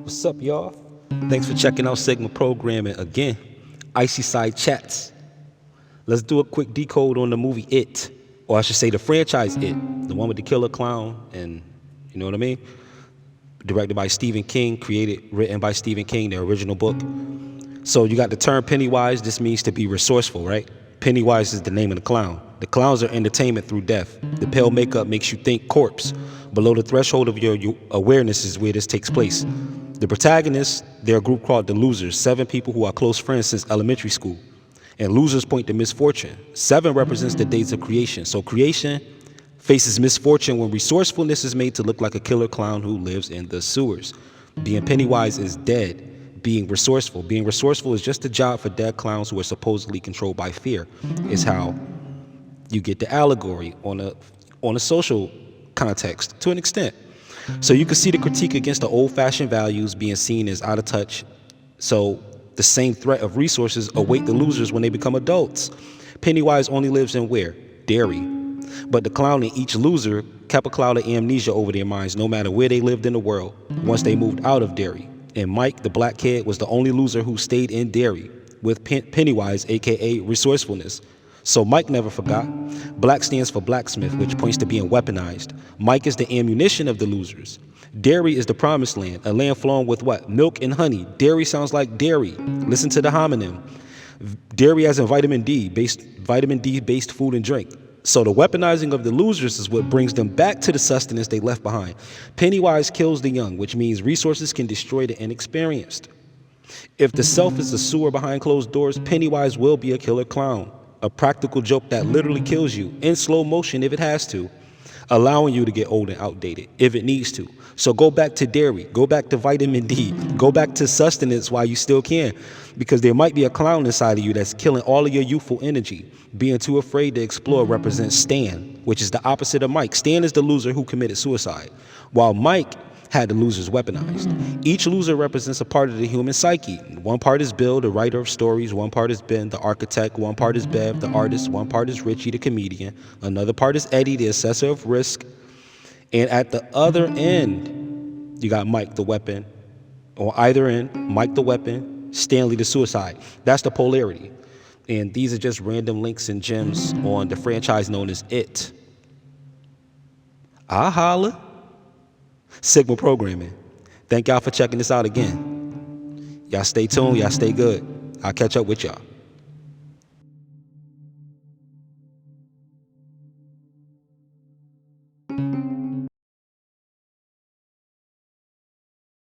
What's up, y'all? Thanks for checking out Sigma Programming again. IcySide chats. Let's do a quick decode on the movie It, or I should say the franchise It, the one with the killer clown, and you know what I mean? Directed by Stephen King, written by Stephen King, the original book. So you got the term Pennywise. This means to be resourceful, right? Pennywise is the name of the clown. The clowns are entertainment through death. The pale makeup makes you think corpse. Below the threshold of your awareness is where this takes place. The protagonists, they're a group called the Losers, 7 people who are close friends since elementary school. And losers point to misfortune. 7 represents the days of creation. So creation faces misfortune when resourcefulness is made to look like a killer clown who lives in the sewers. Being Pennywise is dead. Being resourceful is just a job for dead clowns who are supposedly controlled by fear. Is how you get the allegory on a social context to an extent. So you can see the critique against the old-fashioned values being seen as out of touch. So the same threat of resources await the losers when they become adults. Pennywise only lives in where? Derry. But the clown and each loser kept a cloud of amnesia over their minds no matter where they lived in the world once they moved out of Derry. And Mike, the black kid, was the only loser who stayed in Derry with Pennywise, aka resourcefulness. So Mike never forgot. Black stands for blacksmith, which points to being weaponized. Mike is the ammunition of the losers. Dairy is the promised land, a land flowing with what? Milk and honey. Dairy sounds like dairy. Listen to the homonym. Dairy as in vitamin D-based food and drink. So the weaponizing of the losers is what brings them back to the sustenance they left behind. Pennywise kills the young, which means resources can destroy the inexperienced. If the self is a sewer behind closed doors, Pennywise will be a killer clown. A practical joke that literally kills you in slow motion if it has to, allowing you to get old and outdated if it needs to. So go back to dairy, go back to vitamin D, go back to sustenance while you still can, because there might be a clown inside of you that's killing all of your youthful energy. Being too afraid to explore represents Stan, which is the opposite of Mike. Stan is the loser who committed suicide, while Mike had the losers weaponized. Each loser represents a part of the human psyche. One part is Bill, the writer of stories. One part is Ben, the architect. One part is Bev, the artist. One part is Richie, the comedian. Another part is Eddie, the assessor of risk. And at the other end, you got Mike, the weapon. On either end, Mike, the weapon, Stanley, the suicide. That's the polarity. And these are just random links and gems on the franchise known as It. I holla. Sigma Programming. Thank y'all for checking this out again. Y'all stay tuned. Y'all stay good. I'll catch up with y'all.